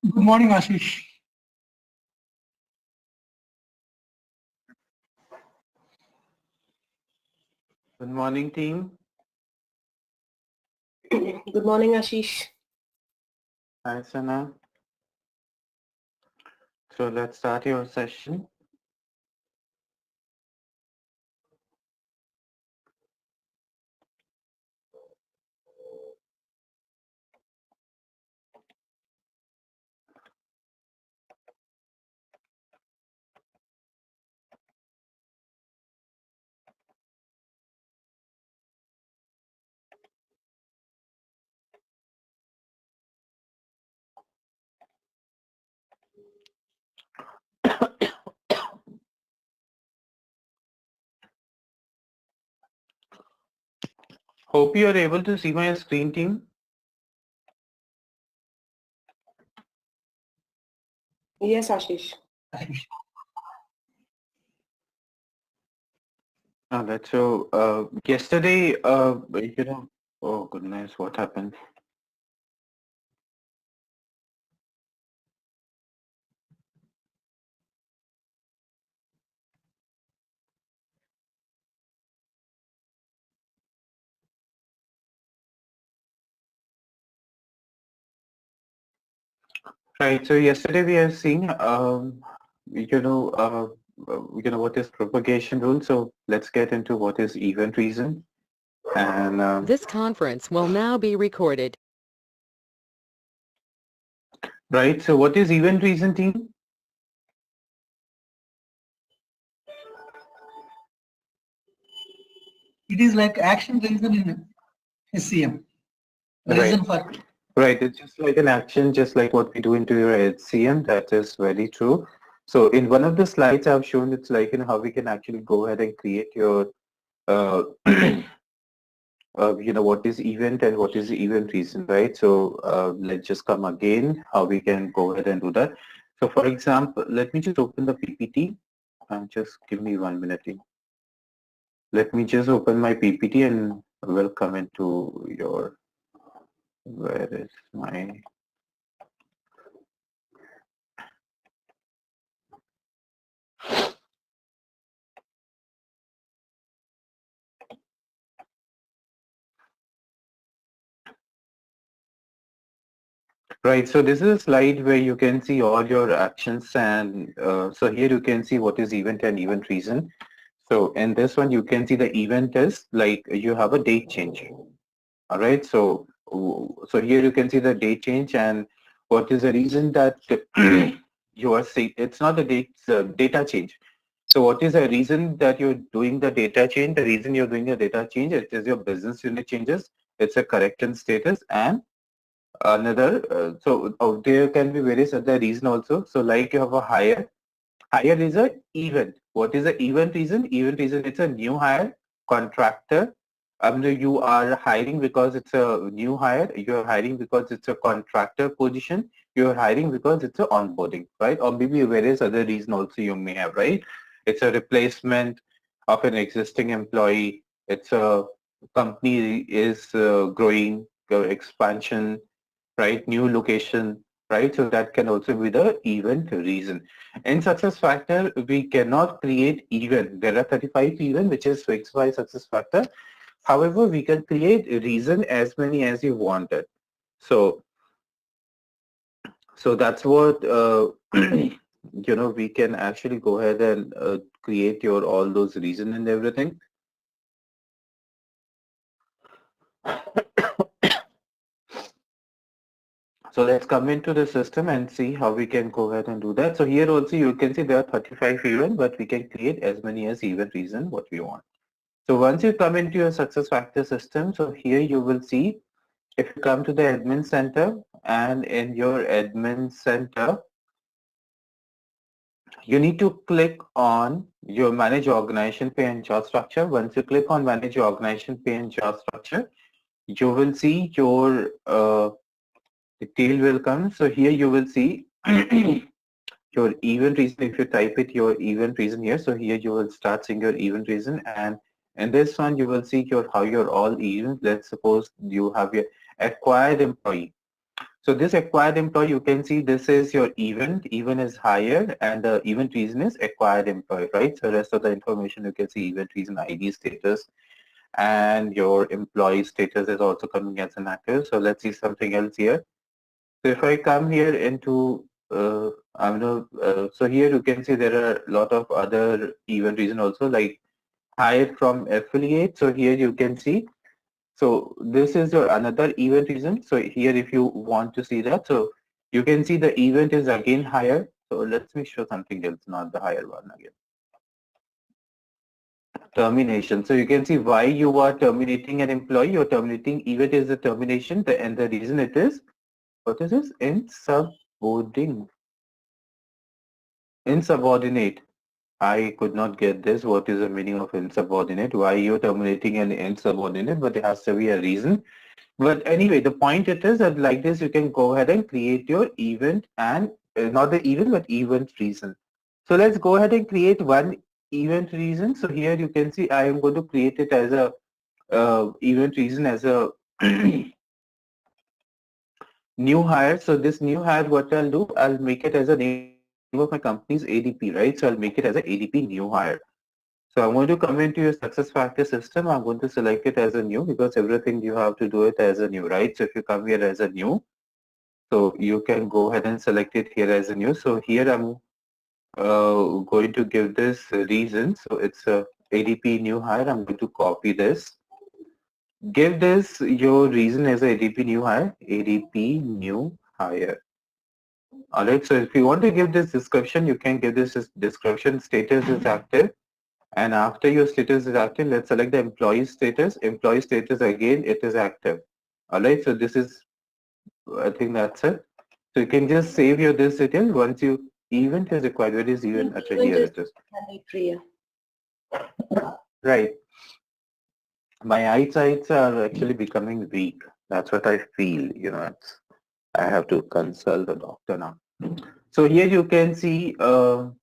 Good morning, Ashish. Good morning, team. Good morning, Ashish. Hi, Sana. So let's start your session. Hope you are able to see my screen, team. Yes, Ashish. That's so. Yesterday, oh goodness, what happened? Right. So yesterday we have seen, what is propagation rule. So let's get into what is event reason. And This conference will now be recorded. right. So what is event reason, team? It is like action reason in SCM. Reason for Right. It's just like an action, just like what we do into your HCM. That is very true. So in one of the slides I've shown, it's like how we can actually go ahead and create your, what is event and what is the event reason, right? So let's just come again, how we can go ahead and do that. So for example, let me just open the PPT and just give me 1 minute. Let me just open my PPT and we'll come into your, where is my, right. So this is a slide where you can see all your actions, and so here you can see what is event and event reason. So in this one, you can see the event is like you have a date change. All right. So here you can see the date change and what is the reason that you are saying it's not the date, data change. So what is the reason that you're doing the data change? The reason you're doing the data change, it is your business unit changes. It's a correction status and another. There can be various other reason also. So like you have a hire. Hire is a event. What is the event reason? Event reason, it's a new hire, contractor. You are hiring because it's a new hire. You are hiring because it's a contractor position. You are hiring because it's a onboarding, right? Or maybe various other reason also you may have, right? It's a replacement of an existing employee. It's a company is growing, expansion, right? New location, right? So that can also be the event reason. In success factor, we cannot create event. There are 35 event which is fixed by success factor. However, we can create a reason as many as you wanted. So, so that's what we can actually go ahead and create your all those reason and everything. So let's come into the system and see how we can go ahead and do that. So here also you can see there are 35 events, but we can create as many as event reason what we want. So once you come into your success factor system, so here you will see if you come to the admin center, and in your admin center, you need to click on your manage organization pay and job structure. Once you click on manage your organization pay and job structure, you will see your detail will come. So here you will see your event reason. If you type it your event reason here, so here you will start seeing your event reason, and in this one you will see your how your all events. Let's suppose you have your acquired employee. So this acquired employee, you can see this is your event is higher, and the event reason is acquired employee, right? So rest of the information you can see event reason ID status, and your employee status is also coming as an active. So let's see something else here. So if I come here into, so here you can see there are a lot of other event reason also, like hired from affiliate. So here you can see, so this is your another event reason. So here if you want to see that, so you can see the event is again higher. So let me show something else, not the higher one again. Termination. So you can see why you are terminating an employee. You're terminating event is the termination, and the reason it is, what is this? Insubordinate. I could not get this. What is the meaning of insubordinate? Why you're terminating an insubordinate? But there has to be a reason. But anyway, the point it is that like this, you can go ahead and create your event and not the event, but event reason. So let's go ahead and create one event reason. So here you can see I am going to create it as a event reason as a new hire. So this new hire, what I'll do, I'll make it as a name of my company's ADP, right? So I'll make it as a ADP new hire. So I'm going to come into your success factor system. I'm going to select it as a new because everything you have to do it as a new, right? So if you come here as a new, so you can go ahead and select it here as a new. So here I'm going to give this reason. So it's a ADP new hire. I'm going to copy this. Give this your reason as a ADP new hire. ADP new hire. Alright, so if you want to give this description, you can give this description status is active. And after your status is active, let's select the employee status. Employee status again, it is active. Alright, so this is, I think that's it. So you can just save your this detail once you event is required. Where is event? Actually, here it is. Priya. Right. My eyesights are actually becoming weak. That's what I feel. I have to consult the doctor now. So here you can see, you'll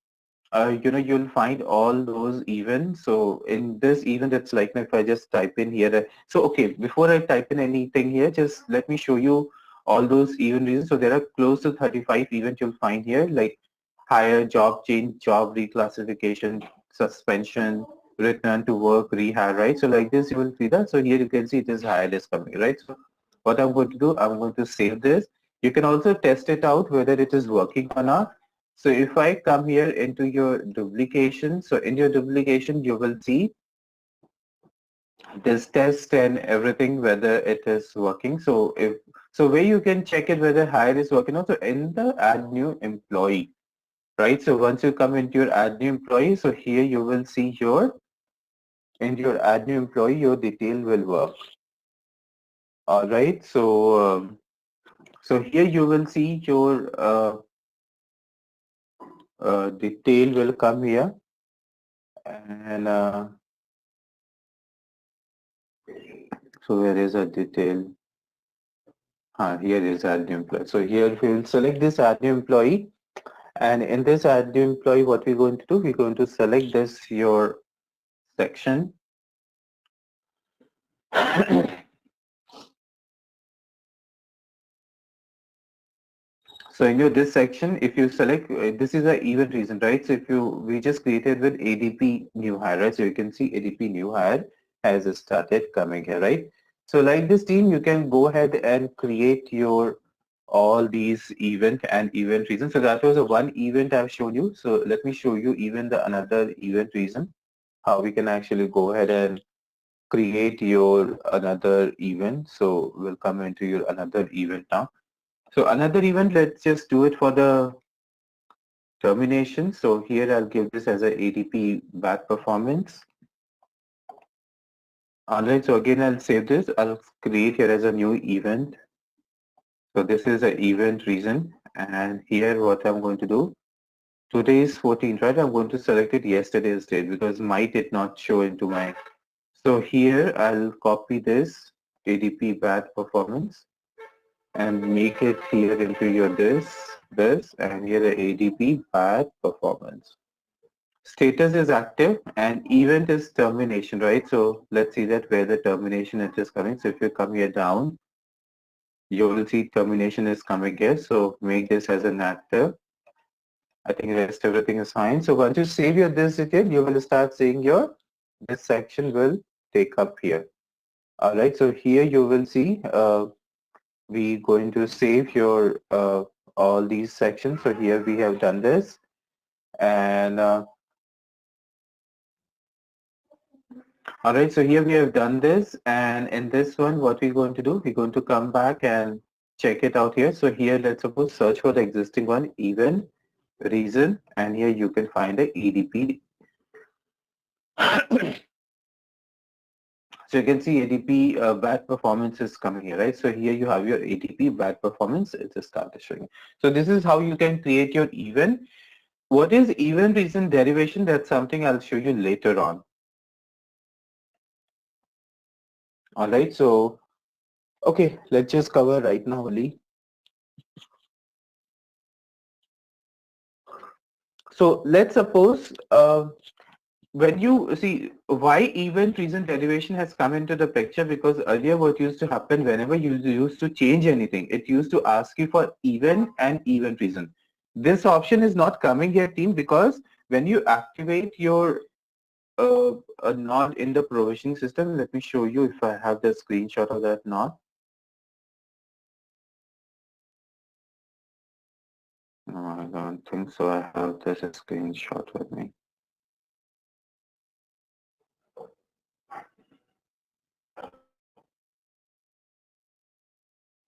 find all those events. So in this event, it's like if I just type in here. So okay, before I type in anything here, just let me show you all those event reasons. So there are close to 35 events you'll find here, like hire, job change, job reclassification, suspension, return to work, rehire, right? So like this, you will see that. So here you can see it is hired is coming, right? So what I'm going to do, I'm going to save this. You can also test it out whether it is working or not. So if I come here into your duplication, so in your duplication, you will see this test and everything, whether it is working. So where you can check it whether hire is working also in the add new employee, right? So once you come into your add new employee, so here you will see in your add new employee, your detail will work. All right. So here you will see your detail will come here, and so where is a detail? Here is add new employee. So here we will select this add new employee, and in this add new employee, what we're going to do, we're going to select this your section. So in your this section, if you select, this is a event reason, right? So if we just created with ADP new hire, right? So you can see ADP new hire has started coming here, right? So like this team, you can go ahead and create your all these event and event reasons. So that was a one event I've shown you. So let me show you even the another event reason, how we can actually go ahead and create your another event. So we'll come into your another event now. So another event, let's just do it for the termination. So here I'll give this as a ADP bad performance. Alright, so again I'll save this. I'll create here as a new event. So this is an event reason, and here what I'm going to do, today is 14th, right? I'm going to select it yesterday's date because my did not show into my. So here I'll copy this ADP bad performance and make it here into your this, and here the ADP bad performance. Status is active and event is termination, right? So let's see that where the termination it is coming. So if you come here down, you will see termination is coming here. So make this as an active. I think rest everything is fine. So once you save your this detail, you will start seeing your this section will take up here. All right. So here you will see we going to save your all these sections. So here we have done this, and all right. So here we have done this, and in this one, what we're going to do, we're going to come back and check it out here. So here, let's suppose search for the existing one, event, reason, and here you can find the EDP. So you can see ADP bad performance is coming here, right? So here you have your ADP bad performance. It just started showing. So this is how you can create your event. What is event reason derivation? That's something I'll show you later on. All right. So, okay, let's just cover right now only. So let's suppose when you see why event reason derivation has come into the picture, because earlier what used to happen whenever you used to change anything, it used to ask you for event and event reason. This option is not coming here, team, because when you activate your a node in the provisioning system, let me show you if I have the screenshot of that node. No, I don't think so. I have this screenshot with me.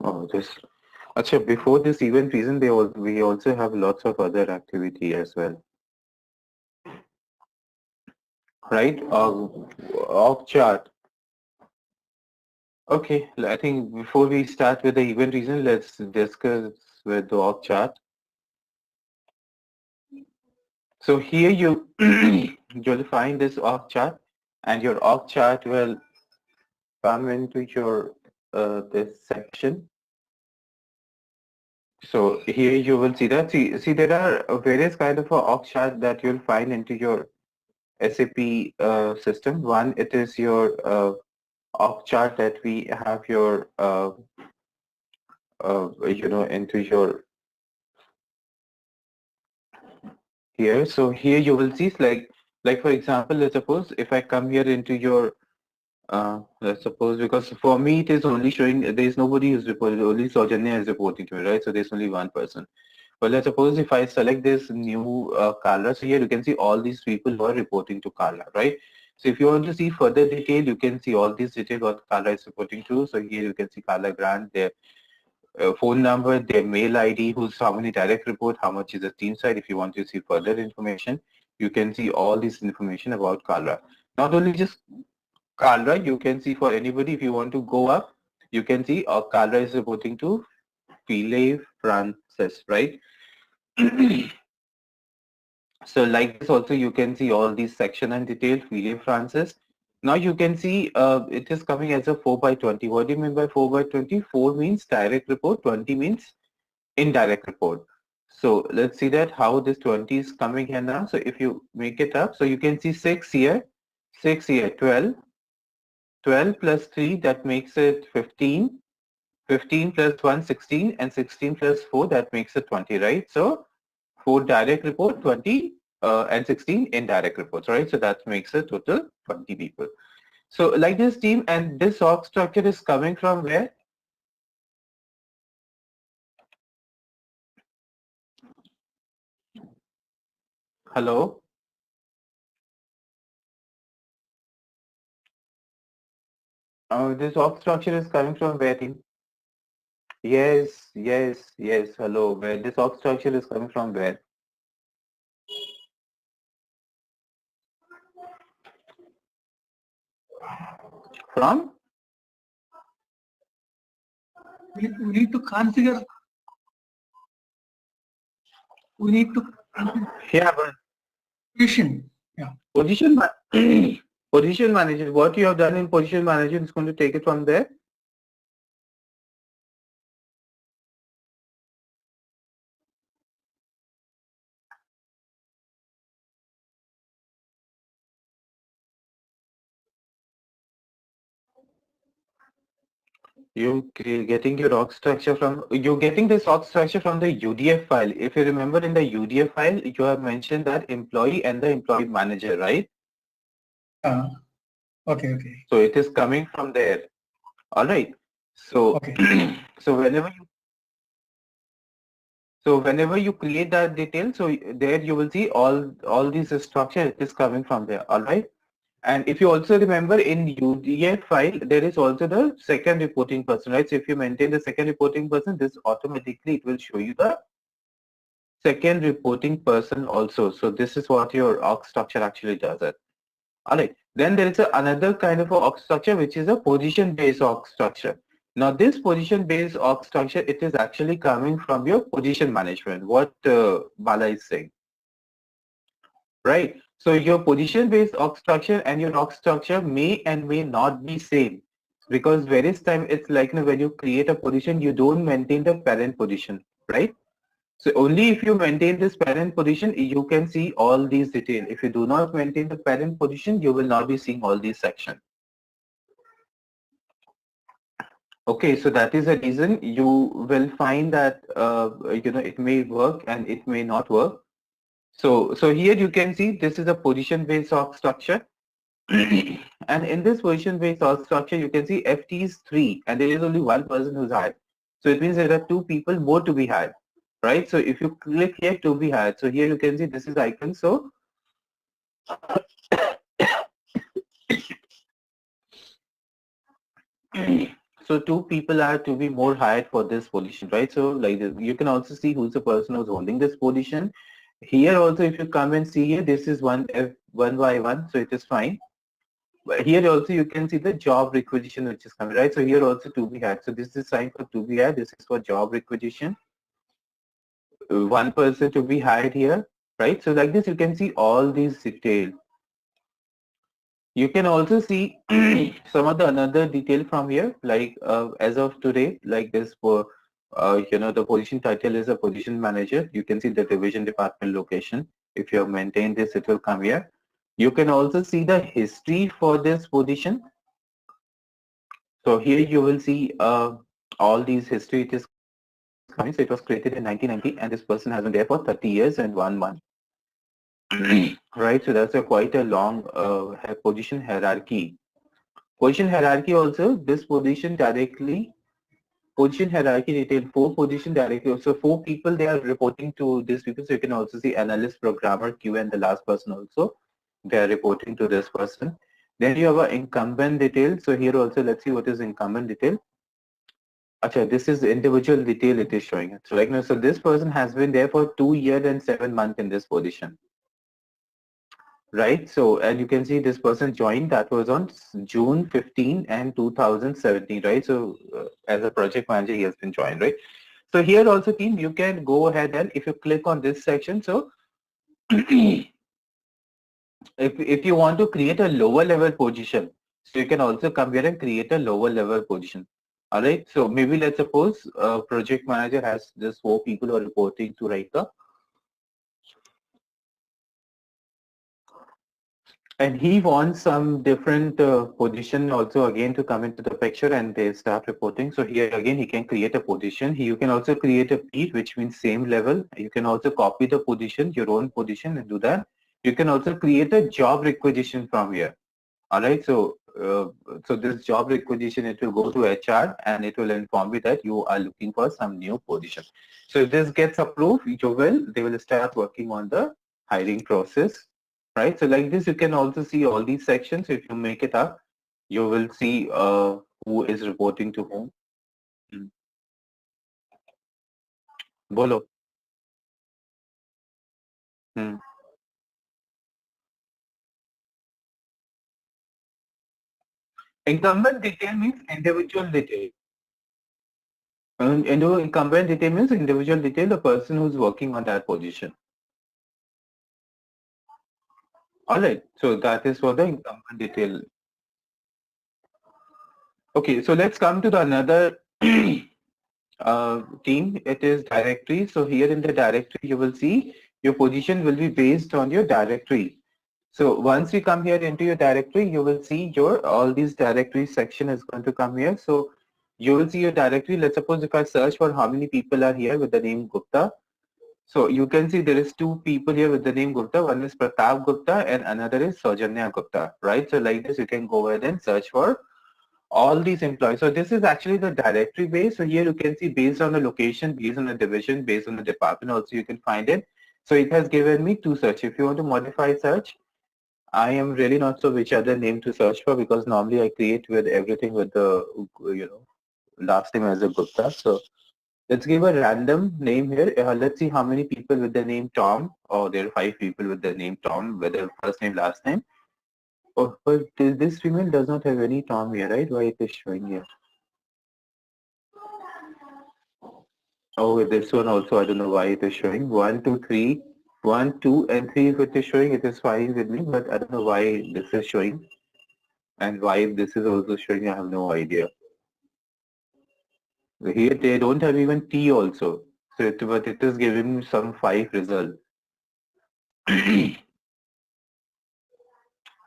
Oh, this. Actually, before this event reason, we also have lots of other activity as well, right? Org chart. Okay, I think before we start with the event reason, let's discuss with the org chart. So here you'll find this org chart, and your org chart will come into your this section. So here you will see that. See there are various kind of org chart that you'll find into your SAP system. One, it is your org chart that we have your into your here. So here you will see like for example, let's suppose if I come here into your let's suppose, because for me it is only showing there is nobody who's reported, only Saujanya is reporting to me, right? So there's only one person. But let's suppose if I select this new Carla, so here you can see all these people who are reporting to Carla, right? So if you want to see further detail, you can see all these detail what Carla is reporting to. So here you can see Carla Grant, their phone number, their mail ID, who's how many direct report, how much is the team side. If you want to see further information, you can see all this information about Carla. Not only just Carla, you can see for anybody, if you want to go up, you can see Carla is reporting to Philip Francis, right? So like this also you can see all these section and detail, Philip Francis. Now you can see it is coming as a 4 by 20. What do you mean by 4 by 20? 4 means direct report, 20 means indirect report. So let's see that how this 20 is coming here now. So if you make it up, so you can see 6 here, 6 here, 12, 12 plus 3, that makes it 15, 15 plus 1, 16, and 16 plus 4, that makes it 20, right? So 4 direct report, 20, and 16 indirect reports, right? So that makes a total 20 people. So like this team, and this org structure is coming from where? Hello? This org structure is coming from where, team? Yes, yes, yes. Hello. Where this org structure is coming from where? From? We need to configure. We need to Yeah, but position. Yeah. position position manager. What you have done in position manager is going to take it from there. Getting your org structure from, you're getting this org structure from the UDF file. If you remember in the UDF file, you have mentioned that employee and the employee manager, right? Okay. Okay. So it is coming from there. All right. So, Okay. so whenever you create that detail, so there you will see all these structure, it is coming from there. All right. And if you also remember in UDF file, there is also the second reporting person, right? So if you maintain the second reporting person, this automatically it will show you the second reporting person also. So this is what your org structure actually does it. All right. Then there is another kind of a org structure, which is a position-based org structure. Now this position-based org structure, it is actually coming from your position management, what Bala is saying, right? So your position-based org structure and your org structure may and may not be same, because various time it's like, you know, when you create a position, you don't maintain the parent position, right? So only if you maintain this parent position, you can see all these details. If you do not maintain the parent position, you will not be seeing all these sections. Okay, so that is the reason you will find that you know, it may work and it may not work. So here you can see this is a position-based org structure. And in this position-based org structure, you can see FT is 3 and there is only one person who's hired. So it means there are 2 people more to be hired, right? So if you click here to be hired, so here you can see this is icon. So so 2 people are to be more hired for this position, right? So like you can also see who's the person who's holding this position. Here also, if you come and see here, this is one by one, so it is fine. But here also you can see the job requisition which is coming, right? So here also to be had. So this is signed for to be had. This is for job requisition. One person to be hired here, right? So like this, you can see all these details. You can also see some of the another detail from here, like as of today, like this for, you know, the position title is a position manager. You can see the division department location. If you have maintained this, it will come here. You can also see the history for this position. So here you will see all these history. It is coming. So it was created in 1990 and this person has been there for 30 years and 1 month. Right, so that's a quite a long position hierarchy. Position hierarchy also, this position hierarchy detail, 4 position directly. So 4 people, they are reporting to these people. So you can also see analyst, programmer, Q, and the last person also, they are reporting to this person. Then you have an incumbent detail. So here also, let's see what is incumbent detail. Acha, this is individual detail it is showing. So like, no, so this person has been there for 2 years and 7 months in this position. Right, so and you can see this person joined, that was on June 15 and 2017, right? So as a project manager, he has been joined, right? So here also, team, you can go ahead and if you click on this section, so if you want to create a lower level position, so you can also come here and create a lower level position. All right, so maybe let's suppose project manager has just 4 people who are reporting to right now, and he wants some different position also again to come into the picture and they start reporting. So here again, he can create a position. You can also create a beat, which means same level. You can also copy the position, your own position, and do that. You can also create a job requisition from here. All right, so this job requisition, it will go to HR and it will inform you that you are looking for some new position. So if this gets approved, they will start working on the hiring process, right? So like this, you can also see all these sections if you make it up. you will see who is reporting to whom. Bolo. Hmm. Incumbent detail means individual detail. Incumbent detail means individual detail, the person who's working on that position. Alright, so that is for the incumbent detail. Okay, so let's come to the another team. It is directory. So here in the directory, you will see your position will be based on your directory. So once you come here into your directory, you will see your all these directory section is going to come here. So you will see your directory. Let's suppose if I search for how many people are here with the name Gupta. So you can see there is two people here with the name Gupta. One is Pratap Gupta and another is Saujanya Gupta, right? So like this, you can go ahead and search for all these employees. So this is actually the directory base. So here you can see based on the location, based on the division, based on the department also you can find it. So it has given me two search. If you want to modify search, I am really not sure which other name to search for because normally I create with everything with the last name as a Gupta. So let's give a random name here. Let's see how many people with the name Tom, or there are 5 people with the name Tom, whether first name, last name. Oh, but this female does not have any Tom here, right? Why it is showing here? Oh, this one also, I don't know why it is showing. 1, 2, 3. 1, 2, and 3 if it is showing, it is fine with me, but I don't know why this is showing. And why this is also showing, I have no idea. Here they don't have even T also. So but it is giving me some 5 result.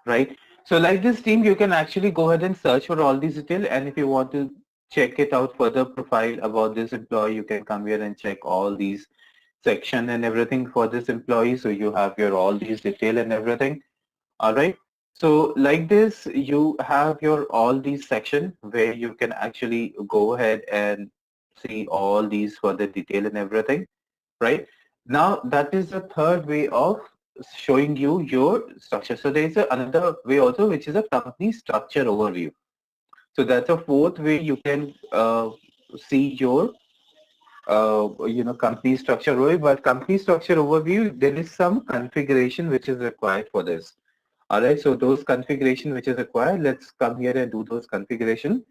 Right? So like this team, you can actually go ahead and search for all these detail, and if you want to check it out further profile about this employee, you can come here and check all these section and everything for this employee. So you have your all these detail and everything. All right. So like this, you have your all these section where you can actually go ahead and see all these further detail and everything, right? Now that is the third way of showing you your structure. So there is another way also, which is a company structure overview. So that's a fourth way you can see your company structure overview. But company structure overview, there is some configuration which is required for this. All right, so those configuration which is required, let's come here and do those configuration.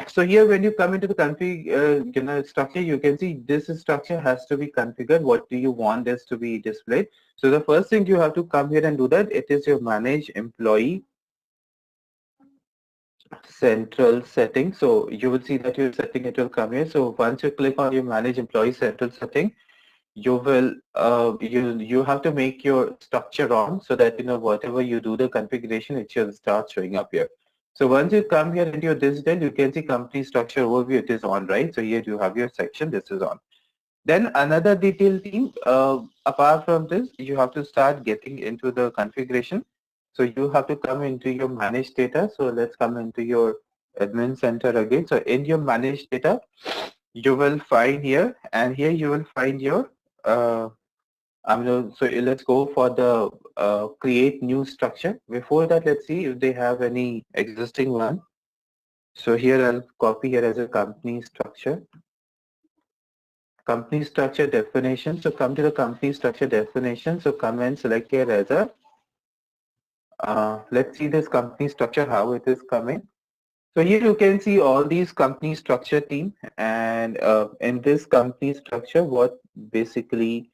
So here when you come into the config structure, you can see this structure has to be configured. What do you want this to be displayed? So the first thing you have to come here and do that, it is your manage employee central setting. So you will see that your setting, it will come here. So once you click on your manage employee central setting, you will you have to make your structure on so that whatever you do the configuration, it should start showing up here. So once you come here into your digital, you can see company structure overview, it is on, right? So here you have your section, this is on. Then another detail theme, apart from this, you have to start getting into the configuration. So you have to come into your managed data. So let's come into your admin center again. So in your managed data, you will find here, and here you will find your so let's go for the create new structure. Before that, let's see if they have any existing one. So here I'll copy here as a company structure. Company structure definition. So come to the company structure definition. So come and select here as a, let's see this company structure, how it is coming. So here you can see all these company structure team, and in this company structure, what basically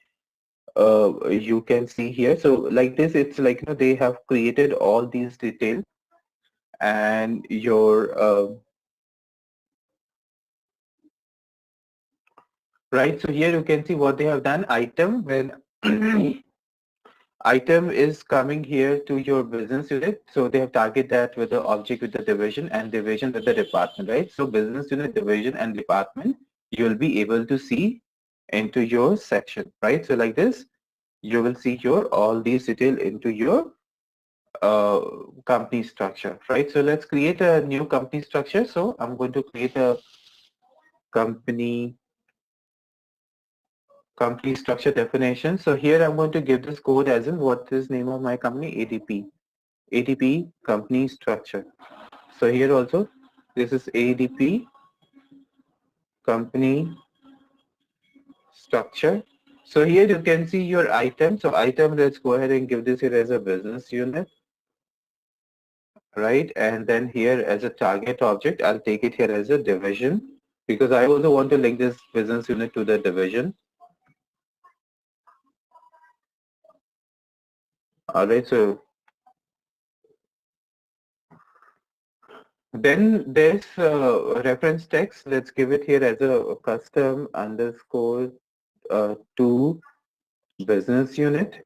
you can see here. So like this, it's like they have created all these details, and your right. So here you can see what they have done. Item, when item is coming here to your business unit, so they have targeted that with the object with the division, and division with the department, right? So business unit, division, and department, you'll be able to see into your section, right? So like this, you will see your all these detail into your company structure, right? So let's create a new company structure. So I'm going to create a company structure definition. So here I'm going to give this code as in what is name of my company, ADP. ADP company structure. So here also, this is ADP company structure. So here you can see your item. So item, let's go ahead and give this here as a business unit, right? And then here as a target object, I'll take it here as a division because I also want to link this business unit to the division. All right, so then there's reference text. Let's give it here as a custom underscore to business unit.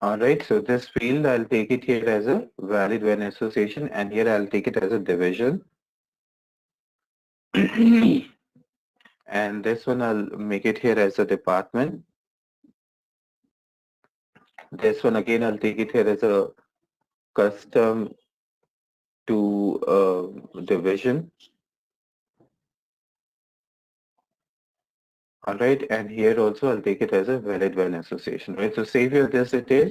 All right, so this field, I'll take it here as a valid when association, and here I'll take it as a division. And this one, I'll make it here as a department. This one again, I'll take it here as a custom to division. All right, and here also I'll take it as a valid when association, right? So save here this detail.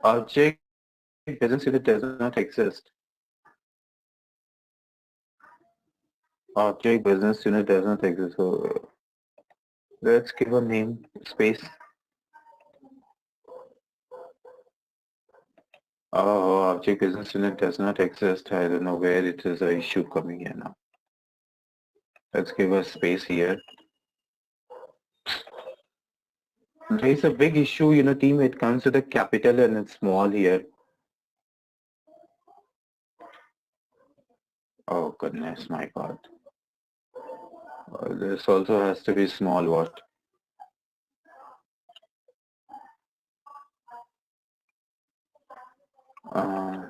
Object business unit does not exist. Object business unit does not exist. So let's give a name space. Oh, object business unit does not exist. I don't know where it is a issue coming here now. Let's give a space here. There is a big issue, team. It comes with a capital and it's small here. Oh goodness, my God. This also has to be small. What? Uh,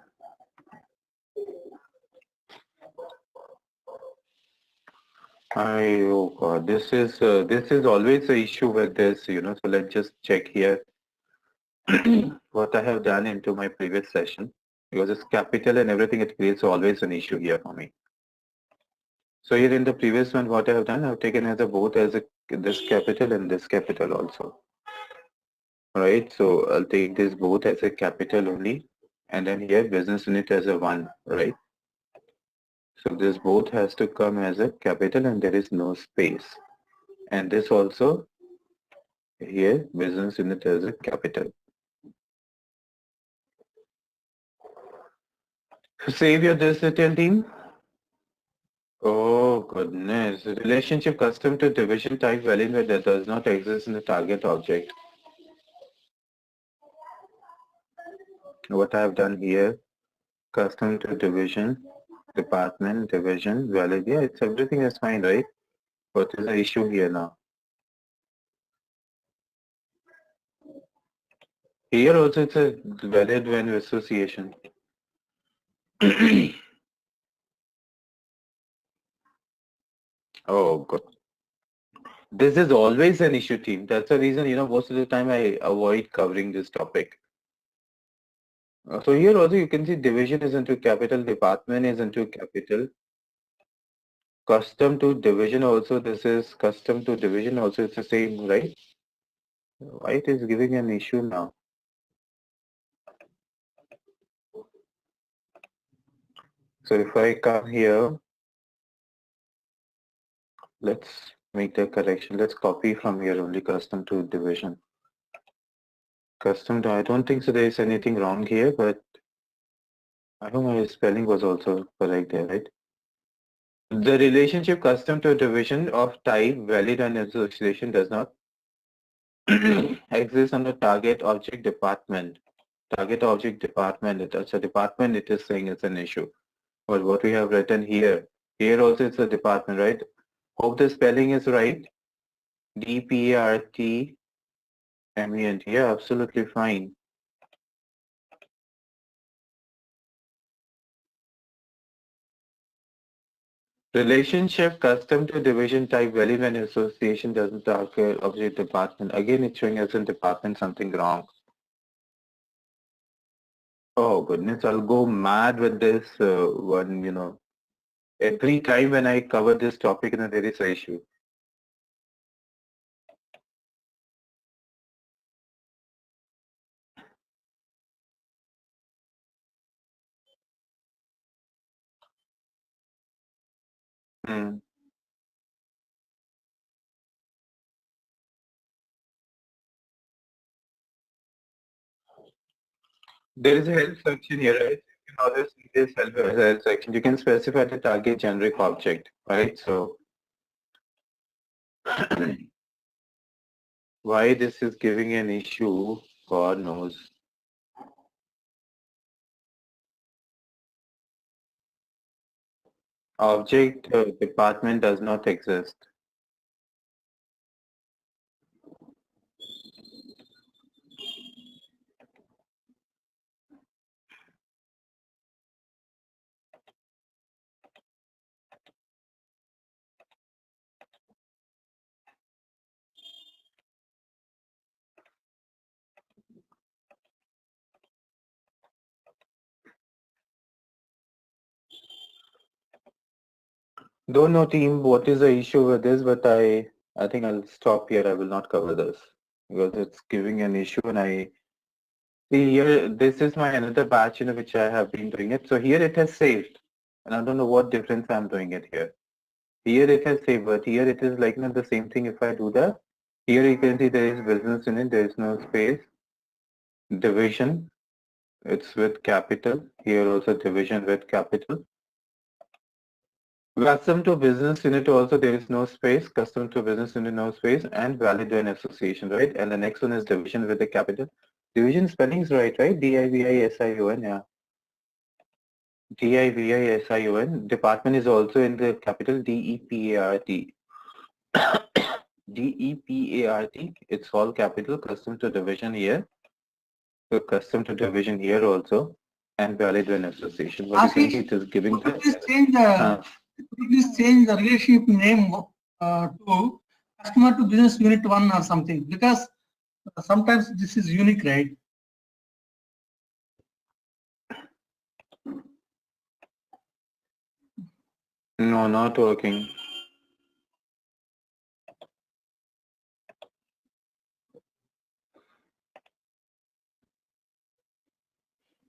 oh God, this is always the issue with this. So let's just check here what I have done into my previous session because it's capital and everything. It creates always an issue here for me. So here in the previous one, what I have done, I've taken as a both as this capital and this capital also. Right. So I'll take this both as a capital only, and then here business unit as a one. Right. So this both has to come as a capital and there is no space. And this also here business unit as a capital. So save your this detail team. Oh goodness. Relationship custom to division type value that does not exist in the target object. What I have done here, custom to division, department, division, valid. Yeah, it's everything is fine, right? What is the issue here now? Here also it's a valid when association. Oh god. This is always an issue, team. That's the reason, most of the time I avoid covering this topic. So here also you can see division is into capital, department is into capital. Custom to division also, this is custom to division also, it's the same, right? Why it is giving an issue now? So if I come here, let's make the correction. Let's copy from here only custom to division. Custom to, I don't think so there is anything wrong here, but I hope my spelling was also correct there, right? The relationship custom to division of type valid and association does not exist under target object department. Target object department, that's a department it is saying it's an issue. But what we have written here, here also it's a department, right? Hope the spelling is right. DPARTMENT, yeah, absolutely fine. Relationship custom to division type valid when association doesn't target object department. Again, it's showing as in department something wrong. Oh goodness, I'll go mad with this one, Every time when I cover this topic, there is an issue. Hmm. There is a help section here, right? You can always see this help section. You can specify the target generic object, right? So why this is giving an issue, God knows. Object department does not exist. Don't know team what is the issue with this, but I think I'll stop here. I will not cover this because it's giving an issue and I see here this is my another batch in which I have been doing it. So here it has saved and I don't know what difference I'm doing it here. Here it has saved, but here it is like not the same thing if I do that. Here you can see there is business in it, there is no space. Division, it's with capital. Here also division with capital. Custom to business unit also there is no space, custom to business unit no space, and valid when association, right? And the next one is division with the capital. Division spelling is right? Division, yeah. Division. Department is also in the capital DEPART. DEPART, it's all capital, custom to division here. So custom to division here also, and valid when association. What you can see, it is giving Could the... you please change the relationship name to customer to business unit 1 or something, because sometimes this is unique, right? No, not working.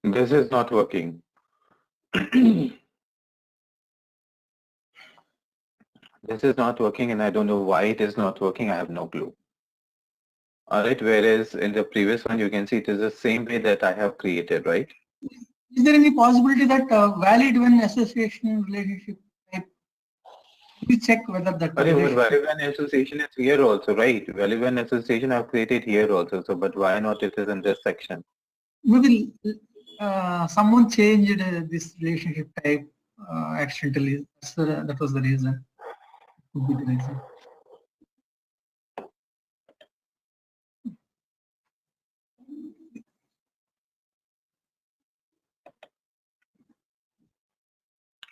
This is not working. This is not working and I don't know why it is not working. I have no clue. Alright, whereas in the previous one you can see it is the same way that I have created, right? Is there any possibility that valid when association relationship type? We check whether that But relationship. value when association is here also, right? Value when association I've created here also. So, but why not it is in this section? Maybe someone changed this relationship type accidentally. That was the reason. Could be the reason.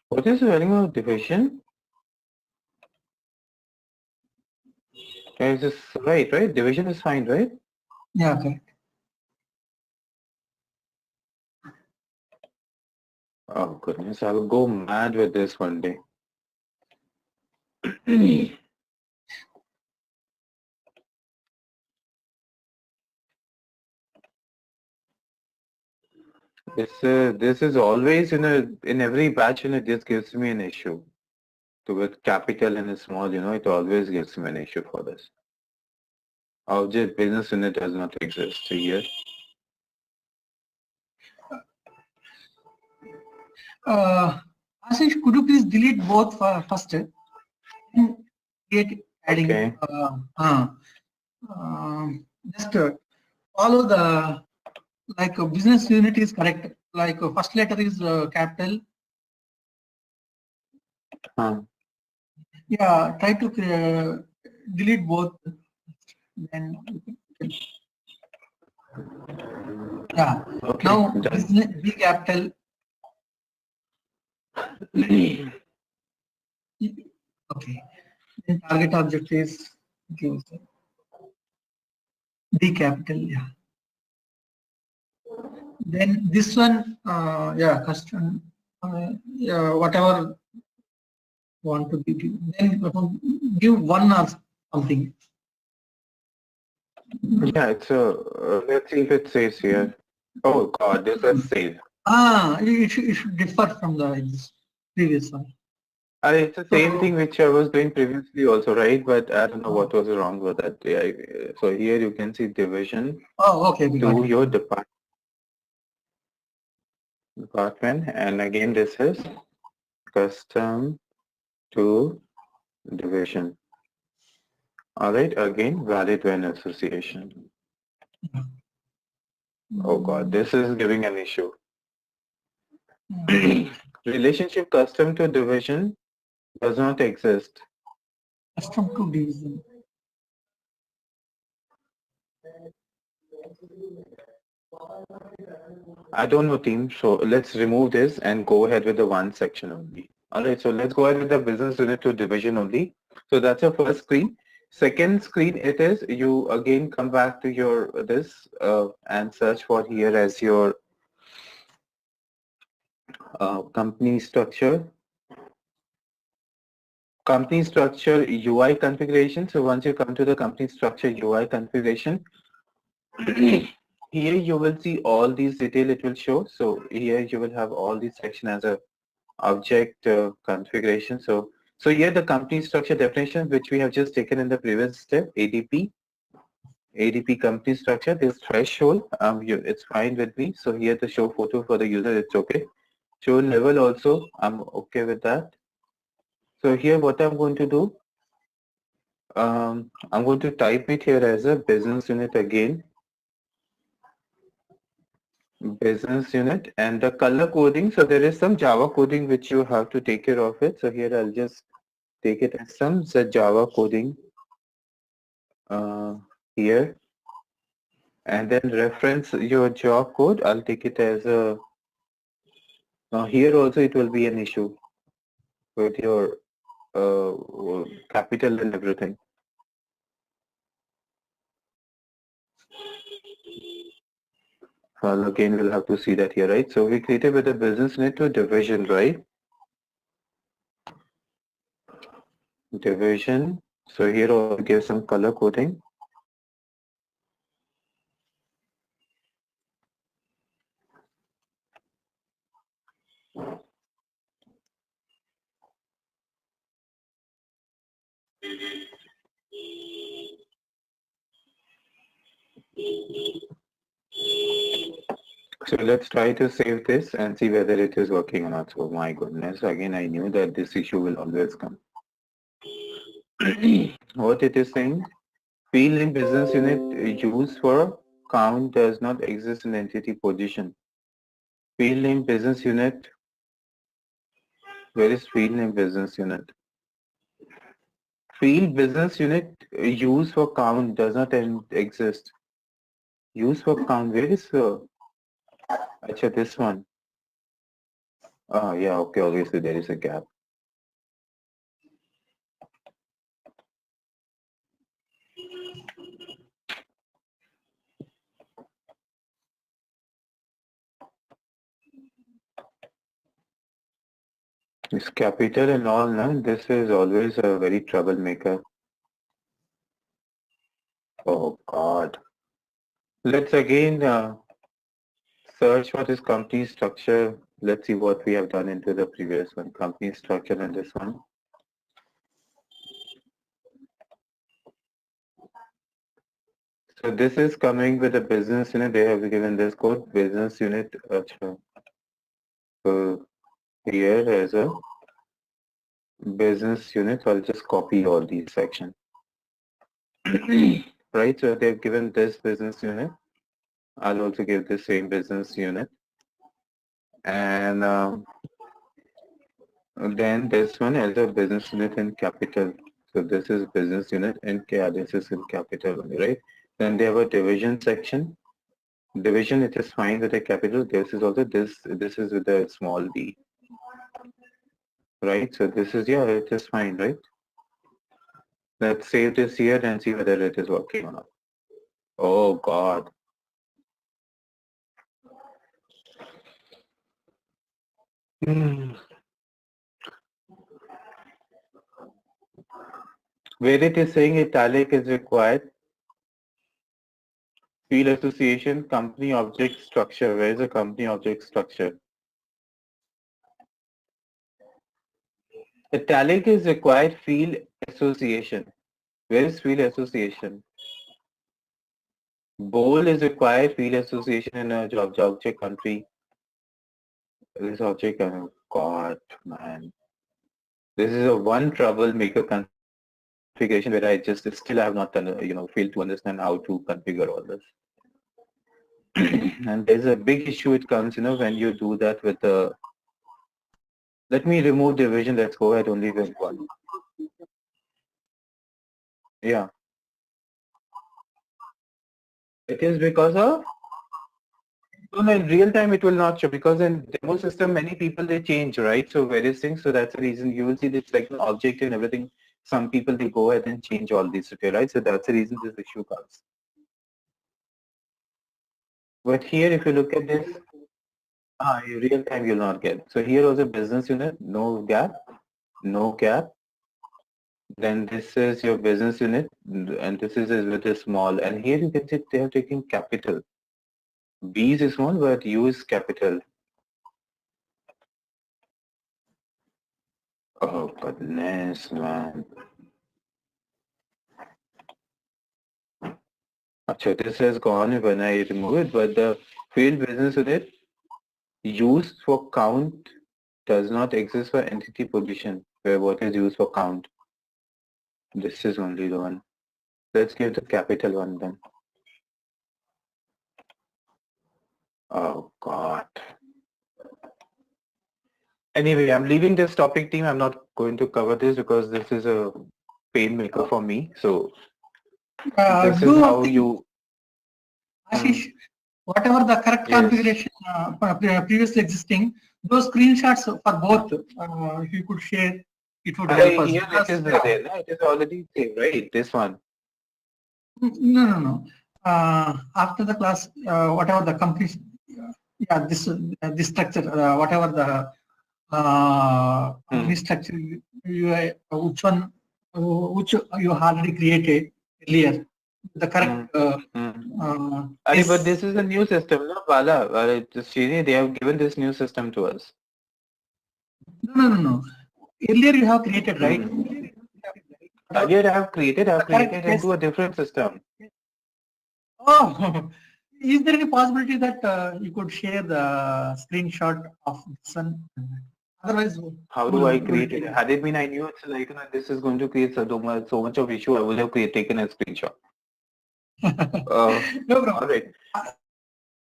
What is the value of division? Is this right, right? Division is fine, right? Yeah, correct. Oh goodness, I will go mad with this one day. This is always in every batch and it just gives me an issue. So with capital and small, it always gives me an issue for this. Object business unit does not exist here. Ashish, could you please delete both first? And create adding. Okay. Just follow the business unit is correct. Like first letter is capital. Yeah, try to delete both. Then yeah. Okay. Now Done. business B capital. Okay. Then target object is D capital. Yeah. Then this one, yeah, custom. Yeah, whatever want to give. Then give one or something. Yeah, it's let's see if it says here. Oh God, this is save. It should differ from the previous one. It's the same thing which I was doing previously also, right? But I don't know what was wrong with that. Yeah, so here you can see division Oh, okay, we got to it. your department, and again this is custom to division. All right, again valid when association. Oh God, this is giving an issue. Relationship custom to division does not exist. Custom to division. I don't know, team. So let's remove this and go ahead with the one section only. All right, so let's go ahead with the business unit to division only. So that's your first screen. Second screen, it is you again come back to your this and search for here as your company structure. Company structure UI configuration. So once you come to the company structure UI configuration, here you will see all these detail it will show. So here you will have all these section as a object configuration. So here the company structure definition which we have just taken in the previous step, ADP company structure, this threshold, it's fine with me. So here the show photo for the user, it's okay. Show level also, I'm okay with that. So here what I'm going to do, I'm going to type it here as a business unit again. Business unit and the color coding. So there is some Java coding which you have to take care of it. So here I'll just take it as some Java coding here, and then reference your job code. I'll take it as a here also it will be an issue with your capital and everything. Well, again, we'll have to see that here, right? So we created with a business unit to division, right? Division. So here also give some color coding. So let's try to save this and see whether it is working or not. So my goodness, again, I knew that this issue will always come. What it is saying, field in business unit used for count does not exist in entity position. Field name business unit, where is field name business unit? Field business unit used for count does not exist. Use for count, where is actually this one? Oh yeah, okay, obviously there is a gap. It's capital and all, no? This is always a very troublemaker. Oh God. Let's again search for this company structure. Let's see what we have done into the previous one. Company structure and this one. So this is coming with a business unit. They have given this code business unit. So here as a business unit, I'll just copy all these sections. Right, so they've given this business unit. I'll also give the same business unit. And then this one as a business unit in capital. So this is business unit in this is in capital only, right? Then they have a division section. Division, it is fine with a capital. This is also this is with a small d. Right, so this is, yeah, it is fine, right? Let's save this here and see whether it is working or not. Oh God. Hmm. Where it is saying italic is required, field association, company object structure. Where is the company object structure? Italic is required field association. Where is field association? Bold is required field association in a object country. This object, oh God, man. This is a one troublemaker configuration where I just still have not, failed to understand how to configure all this. And there's a big issue it comes, when you do that with the, let me remove division, let's go ahead only with one. Yeah. It is because of, no, in real time it will not show because in demo system many people they change, right? So various things, so that's the reason you will see this like an object and everything. Some people they go ahead and change all these, okay, right? So that's the reason this issue comes. But here if you look at this, real time you'll not get. So here was a business unit, no gap, no gap. Then this is your business unit and this is with a small, and here you can see they have taken capital. B is small but U is capital. Oh goodness, man. Achha, this has gone when I remove it, but the field business unit used for count does not exist for entity position, where what is used for count. This is only the one. Let's give the capital one then. Oh God. Anyway, I'm leaving this topic team. I'm not going to cover this because this is a pain maker for me. So this is how you... Ashish, whatever the correct Yes. configuration previously existing, those screenshots for both, if you could share, it would help us. Here it is there. No? It is already saved, right? This one. No. After the class, whatever the complete, this structure, whatever the company structure, which one, which you already created earlier, the correct. But this is a new system, no, Bala? Srini, they have given this new system to us. No. Earlier you have created, right? Earlier I have created into a different system. Oh, is there any possibility that you could share the screenshot of this one? Otherwise, How do I create it? Had it been I knew it's like this is going to create so much of issue, I would have taken a screenshot. No problem. All right.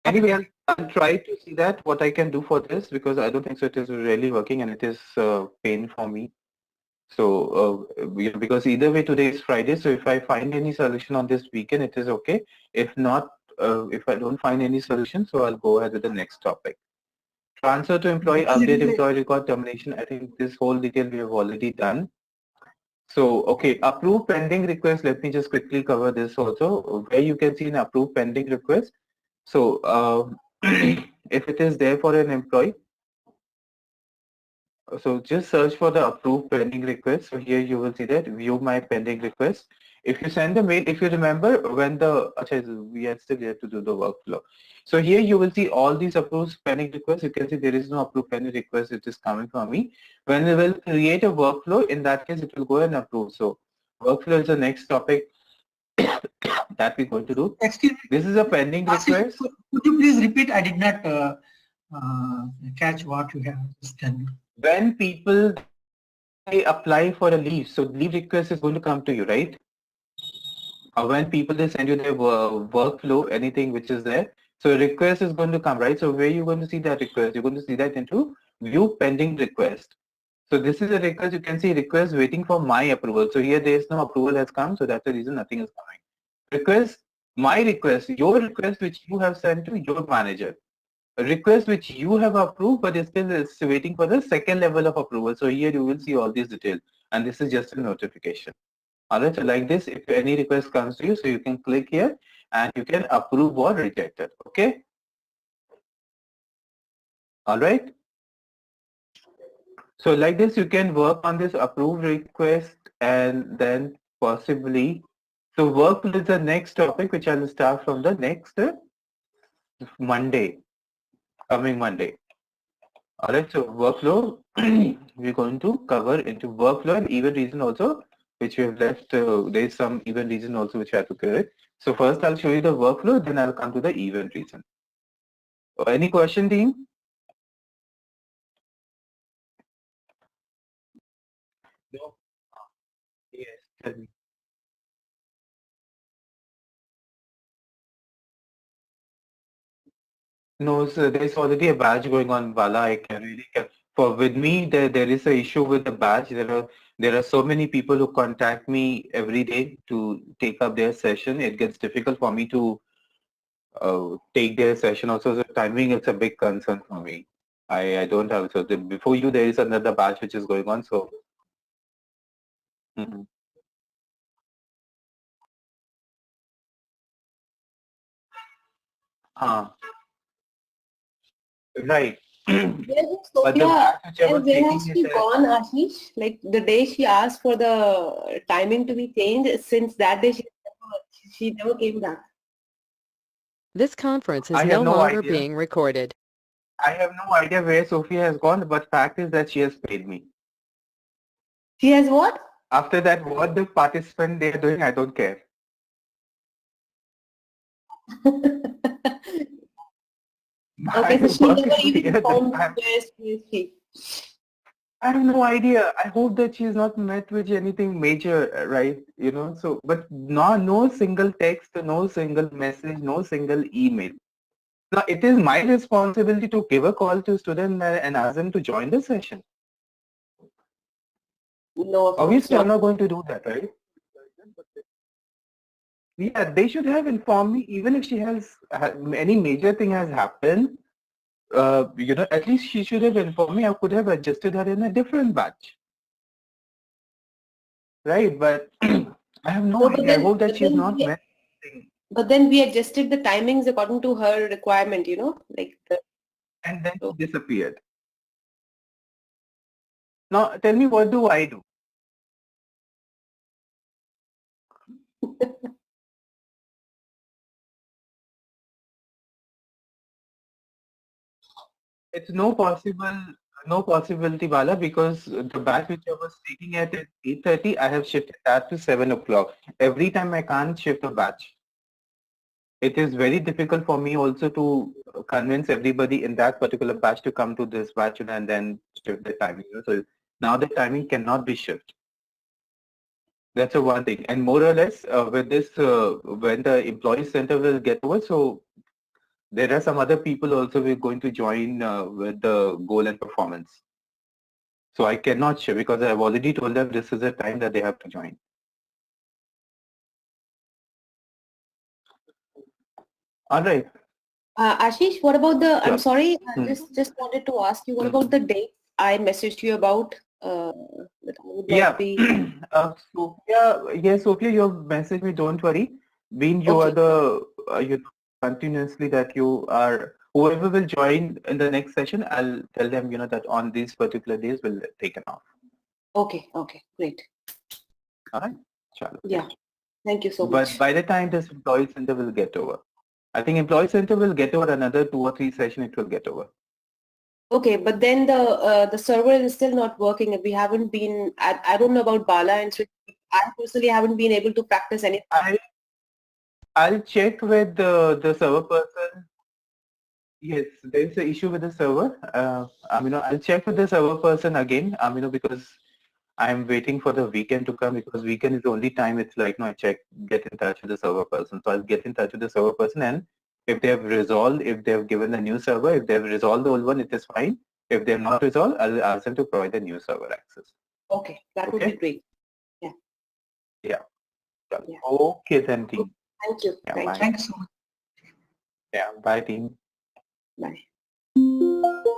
Anyway, I'll try to see that what I can do for this because I don't think so it is really working and it is pain for me. So because either way today is Friday, so if I find any solution on this weekend, it is okay. If not, if I don't find any solution, so I'll go ahead with the next topic. Transfer to employee, update employee record, termination. I think this whole detail we have already done. So, okay, approve pending request. Let me just quickly cover this also, where you can see an approve pending request. So, if it is there for an employee, so just search for the approve pending request. So here you will see that view my pending request. If you send a mail, if you remember when we are still here to do the workflow. So here you will see all these approved pending requests. You can see there is no approved pending request. It is coming from me. When we will create a workflow, in that case, it will go and approve. So workflow is the next topic that we're going to do. Excuse me. This is a pending request. Could you please repeat? I did not catch what you have just done. When people they apply for a leave, so leave request is going to come to you, right? When people they send you their workflow, anything which is there, so request is going to come, right? So where you're going to see that request, you're going to see that into view pending request. So this is a request, you can see request waiting for my approval. So here there is no approval has come, so that's the reason nothing is coming. Request, my request, your request which you have sent to your manager. A request which you have approved, but it's still is waiting for the second level of approval. So here you will see all these details, and this is just a notification. Alright, so like this, if any request comes to you, so you can click here and you can approve or reject it. Okay. Alright. So like this, you can work on this approved request and then possibly, so work with the next topic, which I will start from the next Monday, coming Monday. Alright, so workflow, we're going to cover into workflow and event reason also, which we have left. There is some event reason also which I have to correct. So first I'll show you the workflow, then I'll come to the event reason. Any question, team? No. Yes. Tell me. No, so there's already a batch going on, Bala. I can really can. For with me, there is a issue with the batch. There are so many people who contact me every day to take up their session. It gets difficult for me to take their session. Also, the timing is a big concern for me. I don't have so before you there is another batch which is going on. So. Mhm. Ah, right. Where is But the Sophia? batch which I was Where has taking is she gone, Ashish? Like the day she asked for the timing to be changed, since that day she never came back. This conference is I no have no longer idea. being recorded. I have no idea where Sophia has gone, but fact is that she has paid me. She has what? After that, what the participant they are doing, I don't care. Okay, My so she work never is even here. informed you where is she. I have no idea. I hope that she has not met with anything major, right? You know, so, but no single text, no single message, no single email. Now, it is my responsibility to give a call to student and ask them to join the session. No, of course Obviously, I'm not. not going to do that, right? Yeah, they should have informed me, even if she has any major thing has happened. At least she should have informed me. I could have adjusted her in a different batch, right? But I have no No, idea. I hope that she has not met. but then we adjusted the timings according to her requirement, like And then she disappeared. Now, tell me, what do I do? It's no possibility, Bala, because the batch which I was taking at 8:30, I have shifted that to 7 o'clock. Every time I can't shift a batch. It is very difficult for me also to convince everybody in that particular batch to come to this batch and then shift the timing. So now the timing cannot be shifted. That's a one thing. And more or less with this, when the employee center will get over, so there are some other people also who are going to join with the goal and performance. So I cannot share because I've already told them this is the time that they have to join. All right. Ashish, what about the? I'm Sure. sorry, I Hmm. just wanted to ask you. What Hmm. about the date I messaged you about? That I would not Yeah. be. Sophia, yes, Sophia, you have messaged me. Don't worry. Being you are Okay. the continuously that you are whoever will join in the next session, I'll tell them that on these particular days will taken off. Okay. Okay. Great. All right. Chalo. Yeah. Thank you so But much. by the time this employee center will get over, I think employee center will get over another 2 or 3 session. It will get over. Okay, but then the server is still not working. We haven't been. I don't know about Bala and Sri. I personally haven't been able to practice any. I'll check with the server person. Yes, there is an issue with the server. I'll check with the server person again. Because I'm waiting for the weekend to come because weekend is the only time it's like, no, get in touch with the server person. So I'll get in touch with the server person and if they have resolved, if they have given the new server, if they have resolved the old one, it is fine. If they have not resolved, I'll ask them to provide the new server access. Okay, that would be Okay? great. Yeah. Yeah. Yeah. Okay then, team. Thank you. Yeah, Thank bye. you. Thanks so much. Yeah, bye, team. Bye.